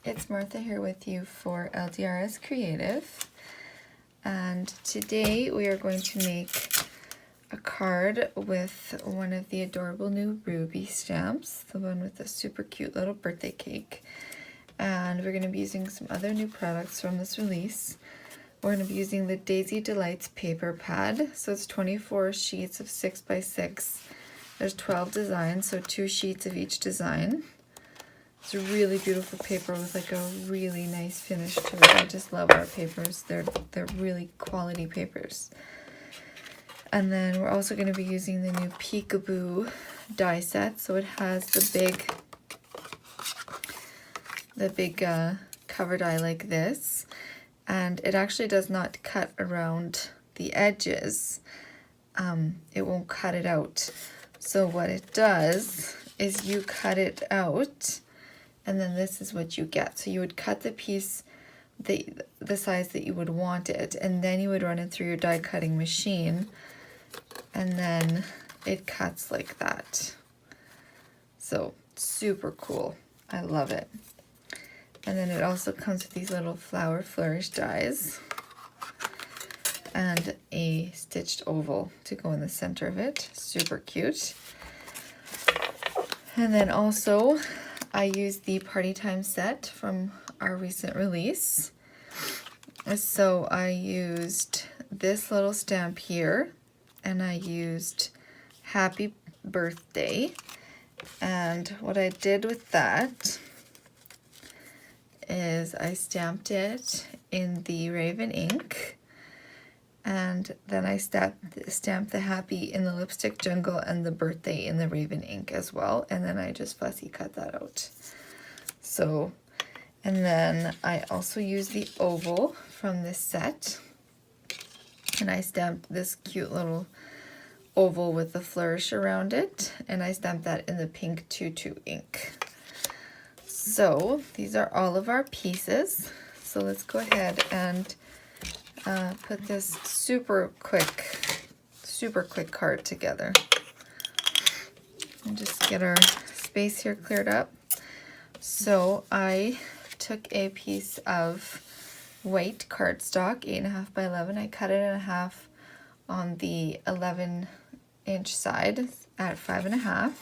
it's Martha here with you for LDRS Creative, and today we are going to make a card with one of the adorable new Ruby stamps, the one with the super cute little birthday cake. And we're going to be using some other new products from this release. We're going to be using the Daisy Delights paper pad. So it's 24 sheets of 6x6. There's 12 designs, so 2 sheets of each design. It's a really beautiful paper with like a really nice finish to it. I just love our papers. They're really quality papers. And then we're also going to be using the new Peekaboo die set. So it has the big cover die like this, and it actually does not cut around the edges. It won't cut it out. So what it does is you cut it out, and then this is what you get. So you would cut the piece the size that you would want it, and then you would run it through your die cutting machine, and then it cuts like that. So super cool. I love it. And then it also comes with these little flower flourish dies and a stitched oval to go in the center of it. Super cute. And then also I used the Party Time set from our recent release. So I used this little stamp here, and I used Happy Birthday. And what I did with that is I stamped it in the Raven ink, and then I stamped the Happy in the Lipstick Jungle and the Birthday in the Raven ink as well, and then I just fussy cut that out. So, and then I also used the oval from this set, and I stamped this cute little oval with the flourish around it, and I stamped that in the pink 2-2 ink. So these are all of our pieces. So let's go ahead and put this super quick card together. And just get our space here cleared up. So I took a piece of white cardstock, 8.5 by 11. I cut it in half on the 11-inch side at 5.5,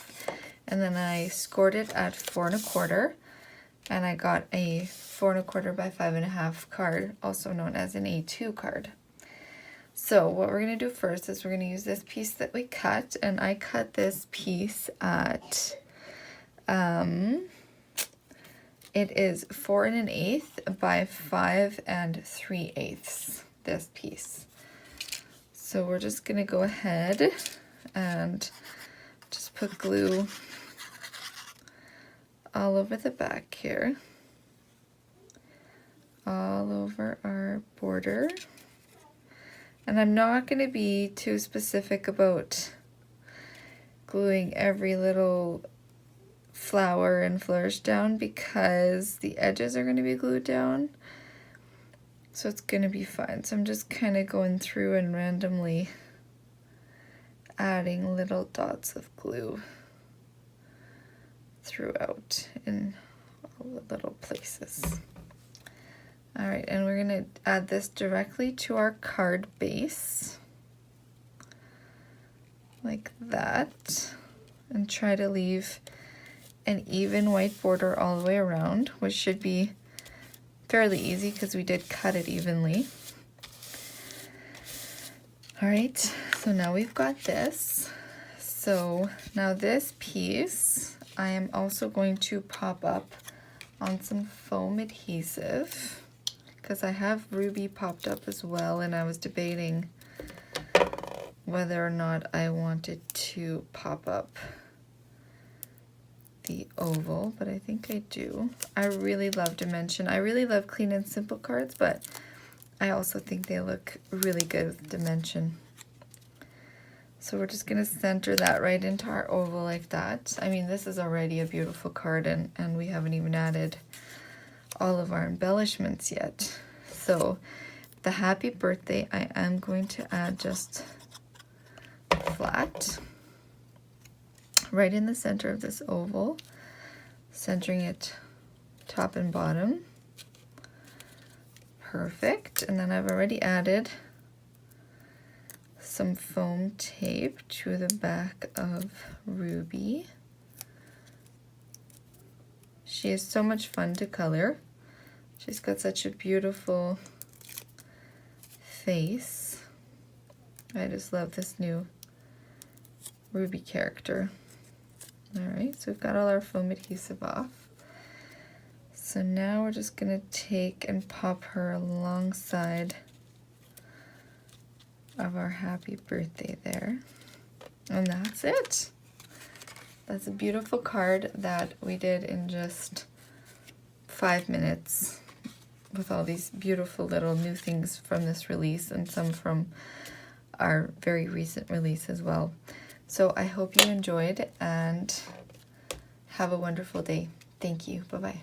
and then I scored it at 4 1/4. And I got a 4 1/4 by 5.5 card, also known as an A2 card. So what we're going to do first is we're going to use this piece that we cut, and I cut this piece at, it is 4 1/8 by 5 3/8, this piece. So we're just going to go ahead and just put glue all over the back here, all over our border. And I'm not going to be too specific about gluing every little flower and flourish down because the edges are going to be glued down. So it's going to be fine. So I'm just kind of going through and randomly adding little dots of glue throughout in all the little places. All right, and we're going to add this directly to our card base like that, and try to leave an even white border all the way around, which should be fairly easy because we did cut it evenly. All right, so now we've got this. So now this piece I am also going to pop up on some foam adhesive because I have Ruby popped up as well, and I was debating whether or not I wanted to pop up the oval, but I think I do. I really love Dimension. I really love Clean and Simple cards, but I also think they look really good with Dimension. So we're just going to center that right into our oval like that. I mean, this is already a beautiful card, and we haven't even added all of our embellishments yet. So the Happy Birthday, I am going to add just flat right in the center of this oval, centering it top and bottom. Perfect. And then I've already added some foam tape to the back of Ruby. She is so much fun to color. She's got such a beautiful face. I just love this new Ruby character. Alright, so we've got all our foam adhesive off. So now we're just going to take and pop her alongside of our happy birthday there. And that's it. That's a beautiful card that we did in just 5 minutes with all these beautiful little new things from this release and some from our very recent release as well. So I hope you enjoyed and have a wonderful day. Thank you. Bye-bye.